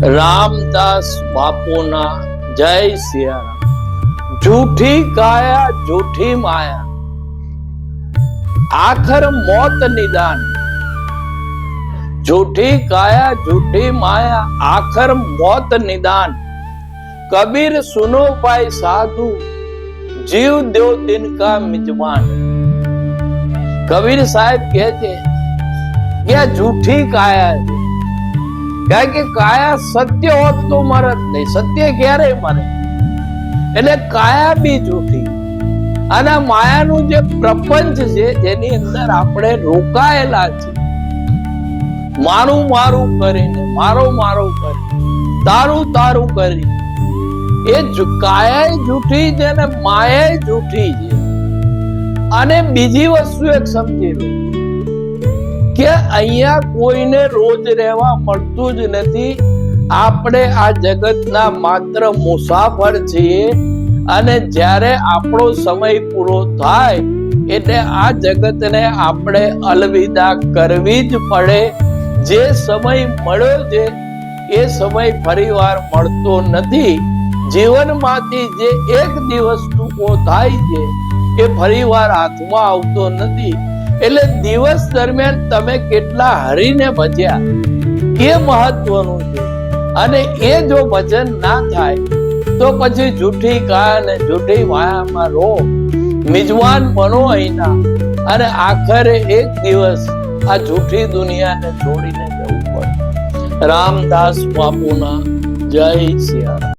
રામદાસ બાપુના જય સિયારામ. જૂઠી કાયા જૂઠી માયા, આખર મોત નિદાન. झूठी काया झूठी माया, आखर मौत निदान. कबीर सुनो भाई साधु, जीव दो दिन का मिजमान. कबीर साहेब कहते कि आ झूठी काया है, क्या कि काया सत्य होत तो मरत नहीं, सत्य क्यारे मरे, એટલે કાયા બી જૂઠી. અને માયાનું જે પ્રપંચ છે જેની અંદર આપણે રોકાયેલા છે, મારું મારું કરીને, મારો મારો કરી, તારું તારું કરી, એ કાયા જૂઠી છે ને માયા જૂઠી છે. અને બીજી વસ્તુ એક સમજી લો કે અહીંયા કોઈને રોજ રહેવા મળતું જ નથી. આપણે આ જગતના માત્ર મુસાફર છીએ અને જ્યારે આપણો સમય પૂરો થાય એટલે આ જગતને આપણે અલવિદા કરવી જ પડે. જે સમય મળ્યો છે એ સમય ફરીવાર મળતો નથી. જીવનમાંથી જે એક દિવસ ટૂંકો થાય છે એ ફરીવાર હાથમાં આવતો નથી. એટલે દિવસ દરમિયાન તમે કેટલા હરીને ભજ્યા એ મહત્વનું છે. અને એ જો ભજન ના થાય તો પછી જૂઠી કાયા અને જૂઠી માયામાં રહો, મિજવાન બનો અહીંના, અને આખરે એક દિવસ આ જૂઠી દુનિયાને છોડીને જવું પડે. રામદાસ બાપુના જય સિયારામ.